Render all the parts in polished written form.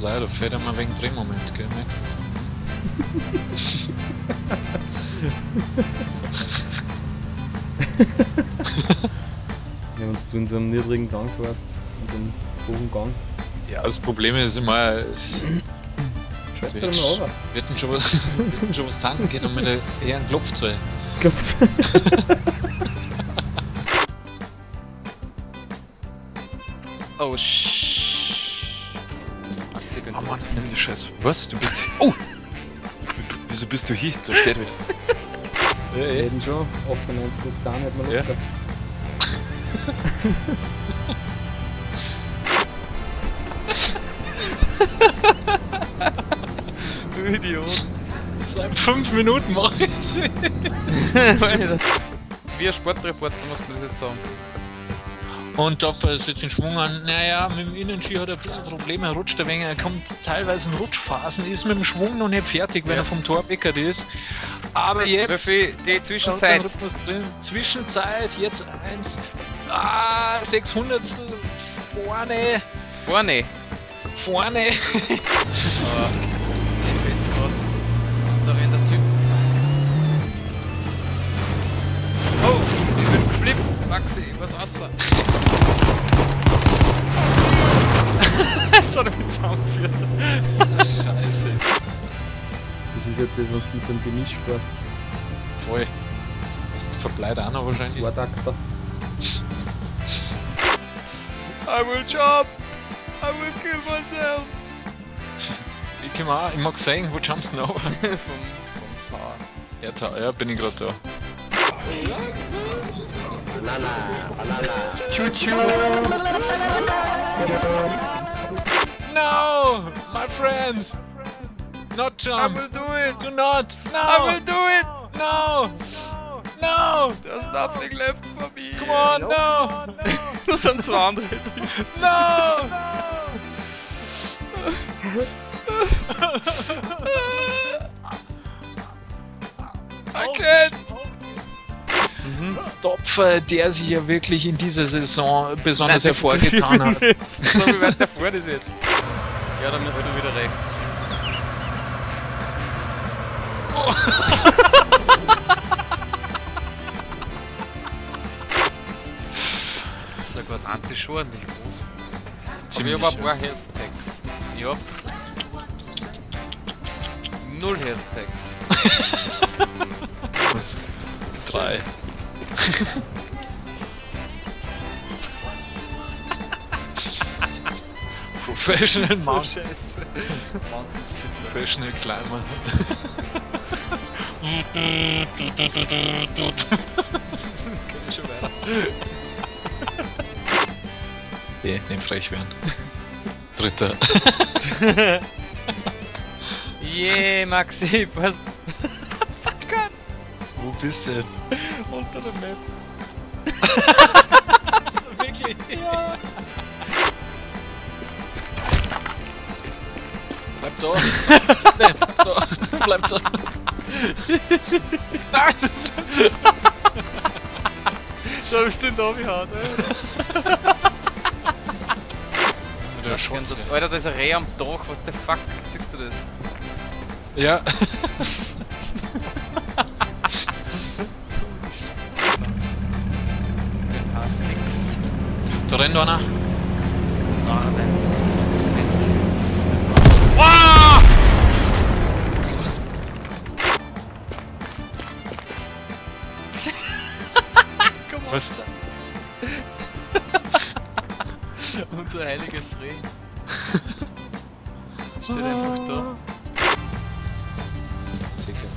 Leider fährt er mal wegen Drehmoment, gell? Merkst du das? Ja, wenn du in so einem niedrigen Gang fährst, in so einem hohen Gang. Ja, das Problem ist immer, Schreibt wir er mal runter. hätten schon was tanken gehen und mit der eher einen Klopf zu. Klopft. Oh, Maxi, bin Oh Mann, nimm die Scheiße. Was? Du bist... Oh! Wieso bist du hier? Da steht wieder. Wir hätten schon 98 Oktan, hätten wir Ja. locker. Du Idiot. Seit 5 Minuten mach ich Wie ein Sportreporter muss man das jetzt sagen. Und Topfer ist jetzt in Schwung an. Naja, mit dem Innenski hat er ein bisschen Probleme, er rutscht ein wenig. Er kommt teilweise in Rutschphasen, ist mit dem Schwung noch nicht fertig, wenn er vom Tor weckert ist. Aber Wie jetzt. viel die Zwischenzeit? Zwischenzeit, jetzt 600 vorne. Vorne. Vorne. Ich fällt's grad. Da rennt der Typ. Oh, ich bin geflippt. Maxi, was außer? Jetzt hat er mich zusammengeführt. Scheiße. Das ist halt das, was du mit so einem Gemisch fährst. Voll. Das verbleibt auch noch wahrscheinlich. Zweitakter. I will jump. I will kill myself. Ich mag sehen, wo jumpst du noch? vom Tower. Ja, bin ich gerade da. Choo-choo. No! My friend! Not I jump! will do it. Do not! No! I will do it. No! No! There's nothing left for me. Come on, no! Das sind zwei andere Typen. No! I can't. Topfer, der sich ja wirklich in dieser Saison besonders hervorgetan hat. So, wie weit der vorne ist jetzt? Ja, dann müssen wir wieder rechts. So gut, Anti schon ordentlich groß. Aber ich hab ein paar Health Packs. Ja. 0 Health Packs. 3. Professional So Mount. scheiße. Mountain Professional Climber. Kann ich schon weiter. Nee, nicht frech werden. Dritter. Yeah, Maxi, was? Fuck God. Wo bist du denn? Unter der Map. Wirklich? Ja. Bleib da. Nee, da. Bleib da. Nein! Schau, bist du denn da wie hart, ey? Mit der Chance. Alter, da ist ein Reh am Dach, what the fuck? Siehst du das? Ja. H6. Da rennt einer. Ah! Komm on, Was? Unser heiliges Reh. Steht einfach da.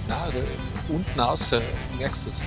Na, unten außer merkst du es.